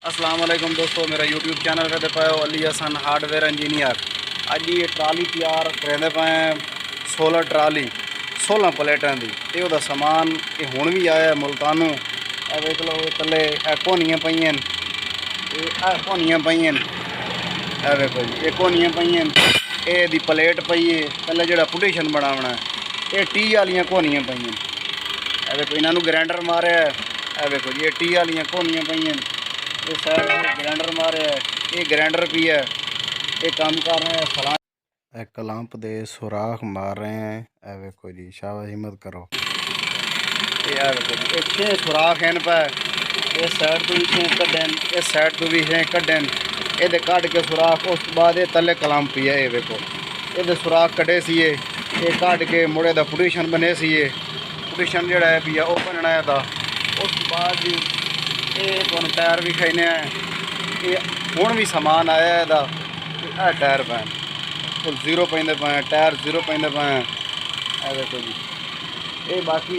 अस्सलाम वालेकुम दोस्तों, मेरा यूट्यूब चैनल करते पाए हो अली हसन हार्डवेयर इंजीनियर। अज ये ट्राली तैयार करेंदे पाए 16 ट्राली 16 प्लेटां दी। ये उहदा समान ये हुण भी आया मुल्तानों। ए देख लो थल्ले कोनियां पईयां, कोनियां पईयां, ए देखो जी ये कोनियां पईयां। ये दी प्लेट पई है पहले जेड़ा पुटीशन बनावना है। ये टी वालियां कोनियां पईयां। ए देखो इन्हां नूं ग्राइंडर मारे। ए देखो जी ये टी वालियां कोनियां पईयां। ये साइड ग्राइंडर मारे है, ये ग्राइंडर भी है, ये काम कर रहे हैं फलां एक लंप दे सुराख मार रहे हैं। ए देखो जी शाबाश हिम्मत करो। ये देखो जी 6 सुराख हैं पे। इस साइड तो भी 6 कड्डन, इस साइड तो भी 6 कड्डन। ये कढ़ के सुराख उस बाद ये तले कलम पी है। ये देखो ये सुराख कटे सी ये कढ़ के मुड़े का पुटीशन बने सी। ये पुटीशन जोड़ा है पी वह बनना है था। उस बाद ये तुम टायर भी खाने हैं। ये हुण भी समान आया है टायर पैन फुल जीरो पेंदे पे, टायर जीरो पेंदे पे। ए देखो जी ये बाकी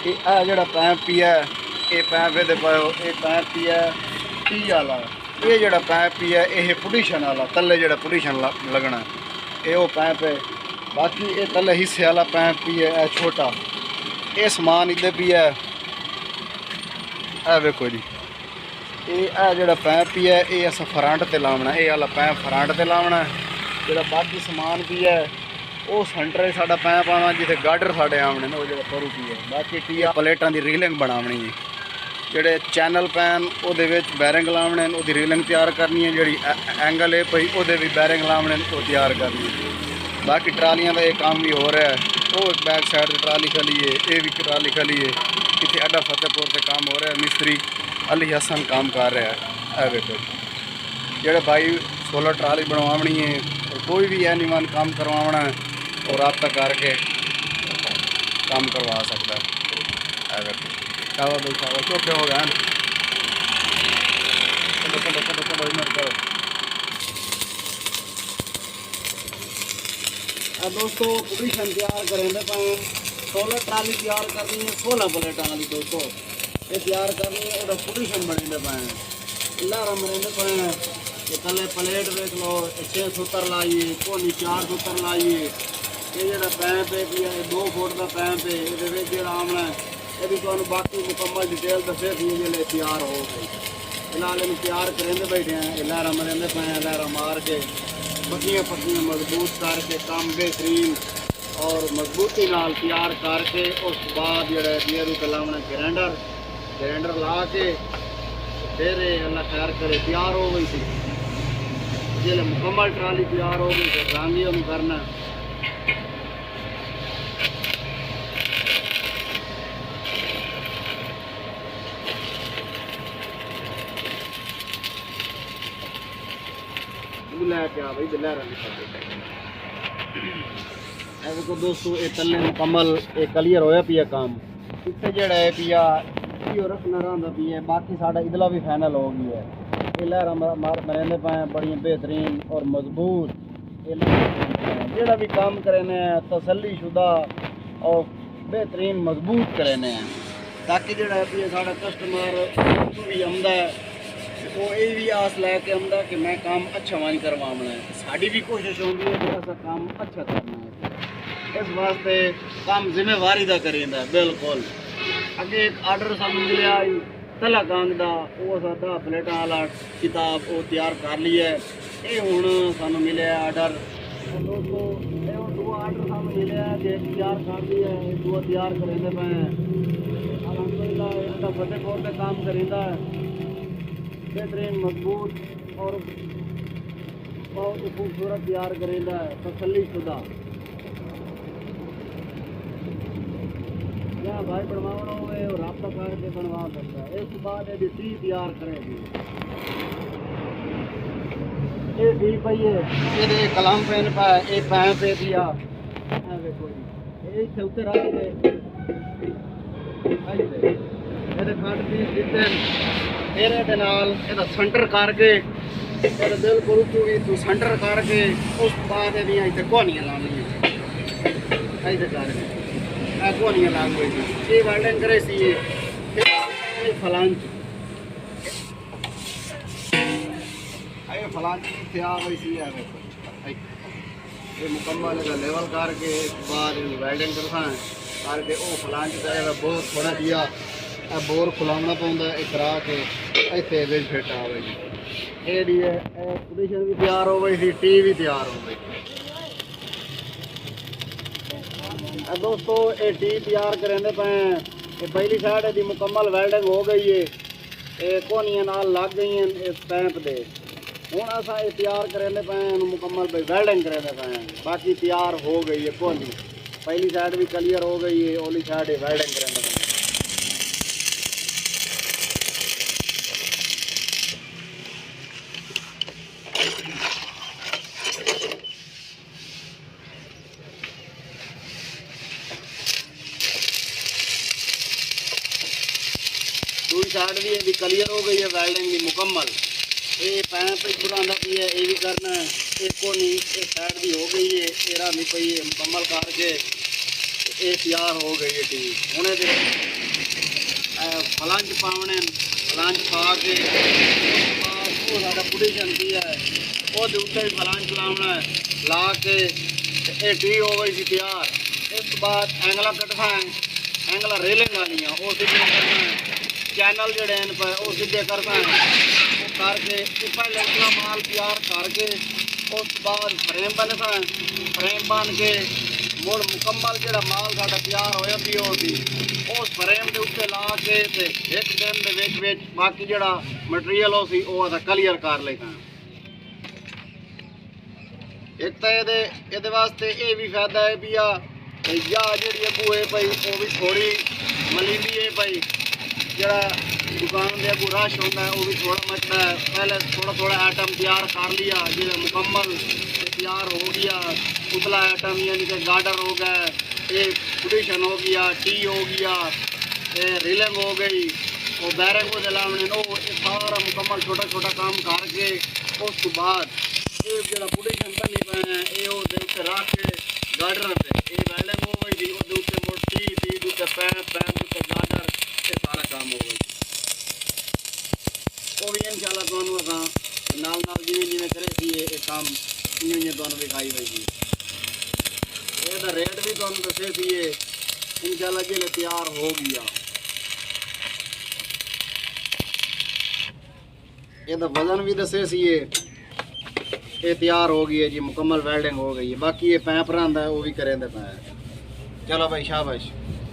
ये जोड़ा पैंप पी है ये पैंप ये पाओ। ये पैंप पी है टी वाला। ये जोड़ा पैंप पी है ये पुटीशन वाला तले जो पुटीशन लगना ये वो पैंप है। बाकी ये तले हिस्से वाला पैंप पी है छोटा। ये समान इधर पी है। ए देखो जी ये जोड़ा पैंप पी है ये अस फ्रंट ते लावना। ये वाला पैंप फ्रंट ते लावना। जोड़ा बाकी समान भी है वो सेंटर साडा पैंप आना जिथे गार्डर साडे आने वो जो परू पी है। बाकी टी प्लेटां दी रीलिंग बनावनी है। जोड़े चैनल पैन वो बैरिंग लावने वो रीलिंग तैयार करनी है। जी एंगल है पई वो भी बैरिंग लावने वो तैयार करनी है। बाकी ट्रालियां का ये काम भी हो रहा है। वो बैक साइड ट्राली खली है, ये भी ट्राली खली है। इतने अड्डा फतेहपुर से काम हो रहा है। मिस्त्री अली हसन काम कर रहा है। ए देखो जोड़े भाई 16 ट्राली बनवानी है और कोई भी एनिमल काम करवाना है और रब्ता करके काम करवा सकता है। ए देखो शावा भाई शावा चौके हो गए करो। दोस्तों पुटीशन तैयार करेंगे पे 16 ट्राली तैयार करनी है। 16 प्लेटां वाली दोस्तों ये तैयार करनी है। और पुटीशन बने पे लारा मरेंदे पे। ये तले प्लेट देख लो 6 सूत्र लाइए, कोनी 4 सूत्र लाइए। ये जो पैंप है कि 2 फुट का पैंप है। ये जो आमना ये भी तुम बाकी मुकम्मल डिटेल दसे थी जो तैयार हो गई। फिलहाल इन तैयार करेंगे बैठे हैं। ये लहरा मरेंदे पे लहरा मार के पट्टियाँ पट्टियाँ मजबूत करके काम बेहतरीन और मजबूती नाल तैयार करके उस बाद जो लावना ग्राइंडर ला के फिर अल्लाह खैर करे तैयार हो गई थी। जिसले मुकम्मल ट्राली तैयार हो गई फिर रंग ही करना। लैके आ भाई लहरा देखो दोस्तों ये तले मुकम्मल ये क्लीयर होया पिया काम। इतने जड़ा है पिया यो रखना रहा पिया। बाकी साढ़ा इधला भी फाइनल हो गया है। ये लहरा मरेंदे पाए बड़ी बेहतरीन और मजबूत। जोड़ा भी काम करेने तसल्ली शुदा और बेहतरीन मजबूत करेने ताकि जोड़ा पिया साढ़ा कस्टमर भी आमदा है वो ये भी आस लैके आमदा कि मैं काम अच्छा मान करवाना है। साड़ी भी कोशिश होती है कि ऐसा काम अच्छा करना है। इस वास्ते काम जिम्मेवारी का करेंदा बिल्कुल। अगे एक आर्डर सानू मिले तला कांग का वो 10 प्लेटां वाला किताब वो तैयार कर ली है। ये हुण सानू मिले आर्डर दोस्तों ये 2 आर्डर सानू मिले कि तैयार कर ली है। 2 तैयार करेंदे पे अलहमदुलिल्लाह। इनका फतेहपुर से काम करेंदा है बेहतरीन मजबूत और बहुत ही खूबसूरत तैयार करेंदा है तसल्ली शुदा। जहाँ भाई बनवाना हो रब्ता करके बनवा सकता है। इस बाद यदि टी तैयार करेगी ये टी पई है ये कलम पेन पा ये पैंप पे दिया देखो जी ये इतने उत्ते रख दे खंड पीस दिते फिर ये सेंटर करके बिल्कुल तू सेंटर करके उस बाद इतने कोनियां लानी इतने करके कोनियां लाग गई ये वेल्डिंग करे सी फलांच फलांची आ गई सी है ये मुकम्मल लेवल करके बाद वेल्डिंग करके वो फलांच बहुत थोड़ा जिहा बोर खुलावना पौंदा करा के इतने फिट आ गई जी है पोजीशन भी तैयार हो गई थी टी भी तैयार हो गई। दोस्तों ये टी तैयार करेंदे पे ये पहली साइड की मुकम्मल वेल्डिंग हो गई है ये कोनियां नाल लग गई हैं इस पैंप दे हूँ असा ये तैयार करेंदे पे मुकम्मल भाई वेल्डिंग करेंदे पे बाकी तैयार हो गई है कोनी पहली साइड भी क्लियर हो गई है ओली साइड वेल्डिंग करेंदे पे। दूसरी साइड भी ये क्लियर हो गई है वेल्डिंग भी मुकम्मल ये पैंप पुराना भी है ये भी करना है एक को नहीं एक साइड भी हो गई है एरा नहीं पई है मुकम्मल करके ये तैयार हो गई है टी हूँ फलांच पावने फलांच पा के सारा पोजीशन की है वो उत्ते भी फलांच लाना है ला के ये टी हो गई थी तैयार। इस बाद एंगला कटना है एंगला रेलिंग लानी है वो सीधे करना है चैनल जड़े पे वो सीधे करना है वो करके पहले अगला माल तैयार करके उस बाद फ्रेम बनना है फ्रेम बन के मुड़ मुकम्मल जो माल साडा तैयार होया भी होगी उस फ्रेम के उत्ते ला के एक दिन के बाकी जो मटीरियल हो सी वो अस क्लीयर कर लेना। एक तो ये वास्ते ये भी फायदा है भी या जी अगू है भाई वो भी थोड़ी मलींदी है भाई जरा दुकान के अगू रश होता है वो भी थोड़ा मचता है पहले थोड़ा थोड़ा आइटम तैयार कर लिया जो मुकम्मल तैयार हो गया उतला आइटम यानी कि गार्डर हो गया ये पोजीशन हो गया टी हो गया ये रिलिंग हो गई वो बैरिंग को लाने नो सारा मुकम्मल छोटा छोटा काम करके उस बाद ये जो पोजीशन बनी पे है ये रख के गार्डर से ये वेल्डिंग हो गई थी उत्ते मुड़ टी उत्ते पैप उत्ते गार्डर ये सारा काम हो गई वो भी इंशाल्लाह तुहानू असां नाल नाल जिवें जिवें करे सी ये काम इवें तुहानू दिखाई देगी। ਇਹਦਾ रेट भी तुहानू दसे सी इंशाल्लाह जिले तैयार हो गया ਇਹਦਾ वजन भी दसे सी ये तैयार हो गई है जी मुकम्मल वेल्डिंग हो गई है बाकी ये पैप रहा है वो भी करेंदे पे। चलो भाई शाबाश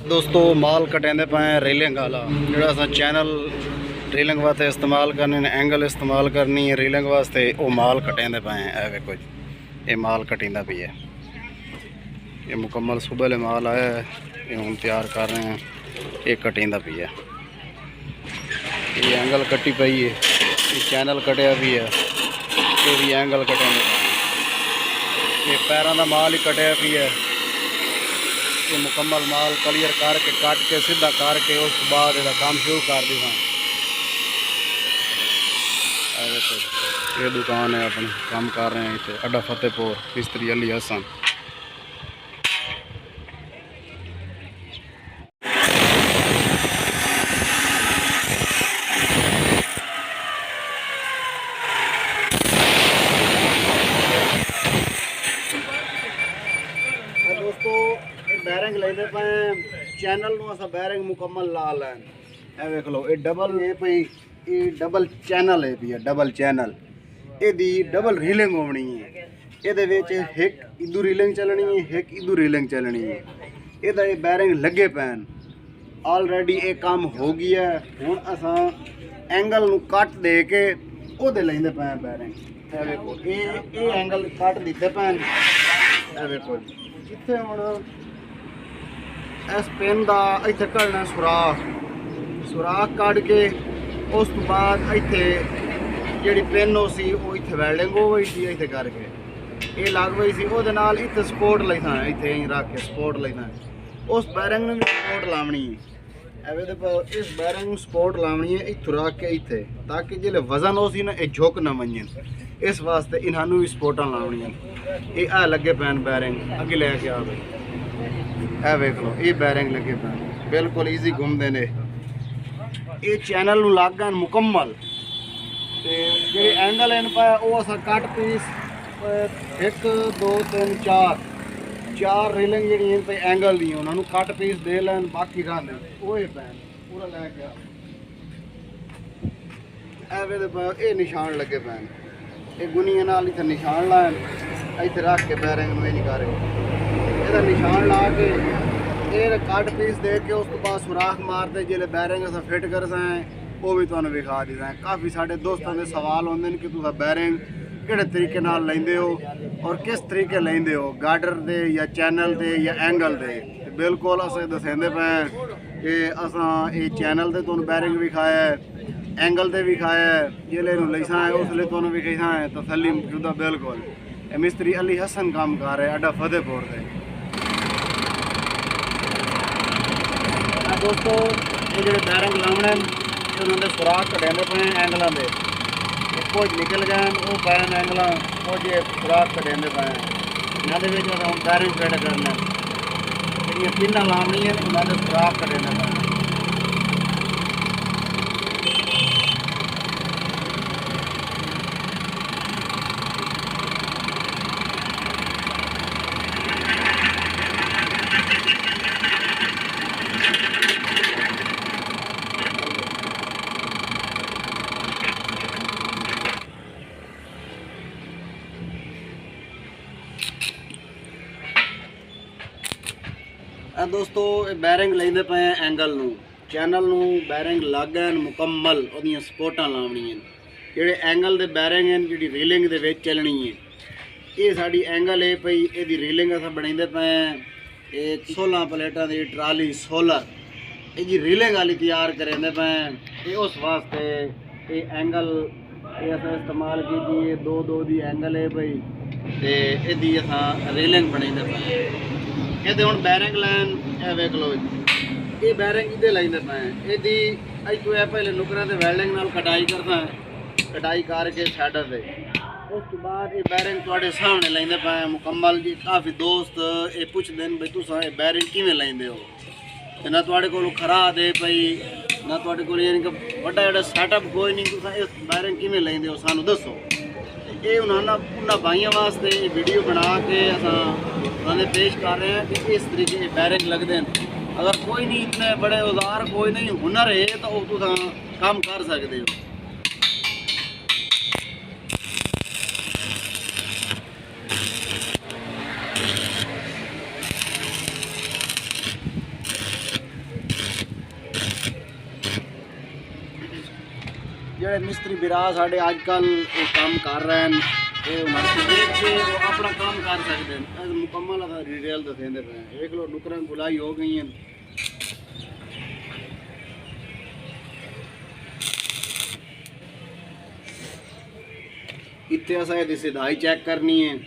दोस्तों माल कटेंदे पे रेलिंग वाला जोड़ा अस चैनल रेलिंग वास्ते इस्तेमाल करने एंगल इस्तेमाल करनी है रेलिंग वास्ते वो माल कटेंदे पे है वेखो जी ये माल कटींदा भी है ये मुकम्मल सुबह ले माल आया है ये हम तैयार कर रहे हैं ये कटींदा भी है ये एंगल कटी पई है ये चैनल कटिया भी है ये भी एंगल कटेंदे पे ये पैरों का माल ही कटिया भी है ये मुकम्मल माल क्लियर करके कट के सीधा करके उस बाद इसका काम शुरू कर देना। ये दुकान है अपनी काम कर रहे हैं इतने अड्डा फतेहपुर मिस्त्री अली हसन। दोस्तों बैरिंग लेते पे चैनल में असा बैरिंग मुकम्मल ला लैन ए वेख लो ये डबल है पई ये डबल चैनल है भी डबल चैनल ये डबल रीलिंग होनी है ये एक इधू रीलिंग चलनी है एक इधू रीलिंग चलनी है ये बैरिंग लगे पैन ऑलरेडी ये काम हो गया है हुण असा एंगल नू कट दे के ओदे लेंदे पे बैरिंग ए वेखो ये एंगल कट दिते पैन ए वेखो जिथे हुण इस पेन का इत्थे कढ़ना सुराख कट के उस तो बाद इत्थे जिहड़ी पेन हो सी वो इत्थे वेल्डिंग हो गई सी इत्थे करके ये लग गई सी ओहदे नाल इत्थे सपोर्ट लेना है इत्थे रख के सपोर्ट लेना है उस बैरिंग में भी सपोर्ट लावनी है एवे इस बैरिंग में सपोर्ट लावनी है इत्थों रख के इत्थे ताकि जिहड़े वजन हो सी ना ये झुक ना वंजन इस वास्ते इन्हां नूं भी सपोर्टां लावणियां ये आ लगे पैन बैरिंग अगे लैके आ गई ए वेख लो ये बैरिंग लगे पैन बिल्कुल ईजी घूमते ने ये चैनल नूं लग गए मुकम्मल ਤੇ ਜਿਹੜੇ ਐਂਗਲ ਹਨ ਪਏ ਉਹ ਅਸਾਂ ਕੱਟ ਪੀਸ 1 2 3 4 ਰੇਲਿੰਗ ਜਿਹੜੀਆਂ ਪਈ ਐਂਗਲ ਦੀਆਂ ਉਹਨਾਂ ਨੂੰ ਕੱਟ ਪੀਸ ਦੇ ਲੈਣ ਬਾਕੀ ਰਹਿੰਦੇ ਉਹ ਹੀ ਪੈਣ ਪੂਰਾ ਲੈ ਕੇ ਐਵੇਂ ਦੇ ਇਹ ਨਿਸ਼ਾਨ ਲੱਗੇ ਪੈਣ ਇਹ ਗੁਨੀਆਂ ਨਾਲ ਇੱਥੇ ਨਿਸ਼ਾਨ ਲਾਣ ਇੱਥੇ ਰੱਖ ਕੇ ਬੈਰਿੰਗ ਨੂੰ ਇਹ ਨਹੀਂ ਕਰ ਇਹਦਾ ਨਿਸ਼ਾਨ ਲਾ ਕੇ ਇਹ ਕੱਟ ਪੀਸ ਦੇ ਕੇ ਉਸ ਤੋਂ ਬਾਅਦ ਸੁਰਾਖ ਮਾਰਦੇ ਜਿਹੜੇ ਬੈਰਿੰਗ ਅਸਾਂ ਫਿੱਟ ਕਰਦਾ ਉਹ ਵੀ ਤੁਹਾਨੂੰ ਵਿਖਾ ਦਿੰਦਾ ਕਾਫੀ ਸਾਡੇ ਦੋਸਤਾਂ ਦੇ ਸਵਾਲ ਹੁੰਦੇ ਨੇ ਕਿ ਤੁਸੀਂ ਬੈਰਿੰਗ ਕਿਹੜੇ ਤਰੀਕੇ ਨਾਲ ਲੈਂਦੇ ਹੋ ਔਰ ਕਿਸ ਤਰੀਕੇ ਲੈਂਦੇ ਹੋ ਗਾਰਡਰ ਦੇ ਜਾਂ ਚੈਨਲ ਦੇ ਜਾਂ ਐਂਗਲ ਦੇ ਬਿਲਕੁਲ ਅਸੀਂ ਦੱਸਦੇ ਪਏ ਕਿ ਅਸਾਂ ਇਹ ਚੈਨਲ ਤੇ ਤੁਹਾਨੂੰ ਬੈਰਿੰਗ ਵਿਖਾਇਆ एंगल से विखाया जिले लैसा है उस लिए तो विखाई है तसली मौजूदा बिल्कुल मिस्त्री अली हसन काम कर रहे अड्डा फतेहपुर से दोस्तों ये जो बैरिंग लाने उन्होंने सुराख कटेंदे पे एंगलों के कुछ निकल गए वो पैन एंगल कुछ सुराख कटेंदे पे इन्होंने हम बैरिंग फिट करने जी पिना लानी है उन्होंने सुराख कटेंदे पे दोस्तों बैरिंग लेंदे पे एंगल नू चैनल नू बैरिंग लग गए मुकम्मल ओदियां सपोर्टां लावणियां जेडे एंगल दे बैरिंग हैं जी रीलिंग दे विच चलनी है ये साडी एंगल है पई इहदी रीलिंग असां बनाइंदे पे एक 16 प्लेटां दी ट्राली सोलर ये जी रीलिंग वाली तैयार करेंदे पे ये उस वास्ते ये एंगल ये असां इस्तेमाल कीती दो दो दी एंगल है पई ते इहदी असां रीलिंग बनाइंदे पे ये हम बैरिंग लैन वेख लो ये बैरिंग इधे लेंदे पे यदि तो यह पहले नुकरा से वैल्डिंग नाल कटाई करता है कटाई करके साइड से उस तो बाद ये बैरिंग थोड़े सामने लेंदे पे मुकम्मल जी काफ़ी दोस्त ये पुछते हैं भाई तुस बैरिंग किवें लेंदे हो तो ना थोड़े को खरा दे पई ना थोड़े को यानी कि बड़ा जेड़ा सैटअप कोई नहीं तुस इस बैरिंग किवें लेंदे हो सानू दसो ये उन्होंने भाइयों वास्ते वीडियो बना के उन्होंने पेश कर रहे हैं कि इस तरीके के बैरिंग लगते हैं अगर कोई नहीं इतने बड़े औजार कोई नहीं हुनर है तो वो तुम काम कर सकते हो ਜਿਹੜੇ ਮਿਸਤਰੀ ਵੀਰਾ ਸਾਡੇ ਅੱਜ ਕੱਲ੍ਹ ਇਹ ਕੰਮ ਕਰ ਰਹੇ ਹਨ ਇਹ ਉਹਨਾਂ ਦੇਖ ਕੇ ਉਹ ਆਪਣਾ ਕੰਮ ਕਰ ਸਕਦੇ ਨੇ ਇਹ ਮੁਕੰਮਲ ਆ ਡਿਟੇਲ ਦੱਸਦੇ ਪਏ ਦੇਖ ਲਓ ਨੁਕਰਾਂ ਗੁਲਾਈ ਹੋ ਗਈਆਂ ਇੱਥੇ ਅਸਾਂ ਇਹਦੀ ਸਿਧਾਈ ਚੈੱਕ ਕਰਨੀ ਹੈ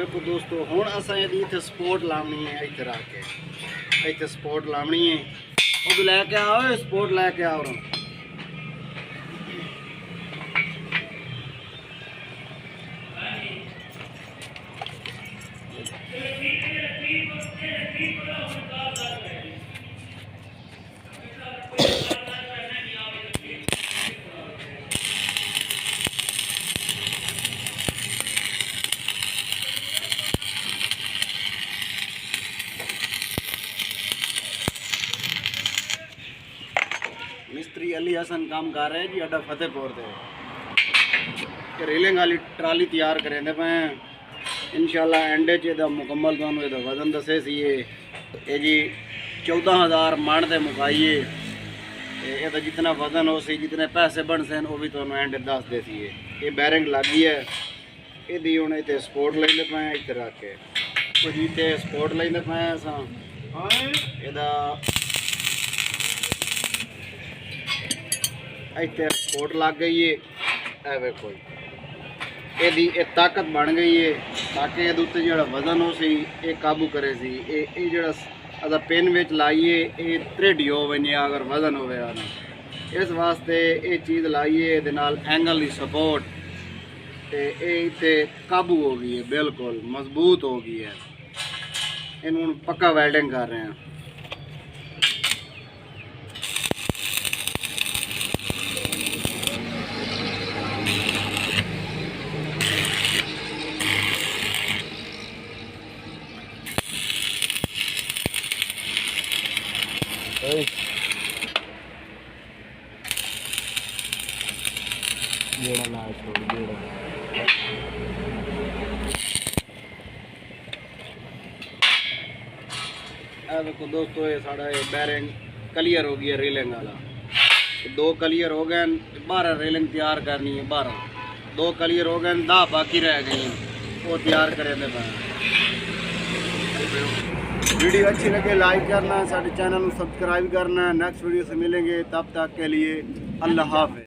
ਵੇਖੋ ਦੋਸਤੋ ਹੁਣ ਅਸਾਂ ਇਹਦੀ ਇੱਥੇ ਸਪੋਰਟ ਲਾਉਣੀ ਹੈ ਇੱਥੇ ਰੱਖ ਕੇ ਇੱਥੇ ਸਪੋਰਟ ਲਾਉਣੀ ਹੈ ਉਹ ਵੀ ਲੈ ਕੇ ਆਓ ਸਪੋਰਟ ਲੈ ਕੇ ਆਓ मिस्त्री अली हसन काम कर रहे हैं जी अड्डा फतेहपुर से रेलिंग वाली ट्राली तैयार करें पे इंशाल्लाह एंडे च मुकम्मल तुहानू इहदा वजन दसे सी ये जी 14,000 मण दे मुकाइए ये जितना वजन हो सी जितने पैसे बन सन वो भी तुहानू एंड दस दे सी ये बैरिंग लग गई है ये हुण इत्थे सपोर्ट लेंदे पे इत्थे रख के कुछ इत्थे सपोर्ट लेंदे पे असां ਇਹਦਾ ਇੱਥੇ ਕੋਟ ਲੱਗ ਗਈ ਏ ਇਹ ਵੇਖੋ ਇਹਦੀ ਇਹ ਤਾਕਤ ਬਣ ਗਈ ਏ ਤਾकि ਇਹਦੇ ਉੱਤੇ ਜਿਹੜਾ ਵਜ਼ਨ ਹੋ ਸੀ ਇਹ ਕਾਬੂ ਕਰੇ ਸੀ ਇਹ ਜਿਹੜਾ ਅਦਾ ਪੈਨ ਵਿੱਚ ਲਾਈਏ ਇਹ ਤ੍ਰਿਡੀ ਹੋ ਵਣੇ ਅਗਰ ਵਜ਼ਨ ਹੋਵੇ ਆ ਇਸ ਵਾਸਤੇ ਇਹ ਚੀਜ਼ ਲਾਈਏ ਇਹਦੇ ਨਾਲ ਐਂਗਲ ਦੀ ਸਪੋਰਟ ਤੇ ਇਹ ਇੱਥੇ ਕਾਬੂ ਹੋ ਗਈ ਹੈ ਬਿਲਕੁਲ ਮਜ਼ਬੂਤ ਹੋ ਗਈ ਹੈ ਇਹਨੂੰ ਹੁਣ ਪੱਕਾ ਵੈਲਡਿੰਗ ਕਰ ਰਹੇ ਹਾਂ देखो दोस्तों ये साड़ा बैरिंग क्लियर हो गया रेलिंग वाला 2 क्लियर हो गए 12 रेलिंग तैयार करनी है 12 2 क्लियर हो गए 10 बाकी रह गई वो तैयार करे थे वीडियो अच्छी लगे लाइक करना सारे चैनल को सब्सक्राइब करना नेक्स्ट वीडियो से मिलेंगे तब तक के लिए अल्लाह हाफ़िज़।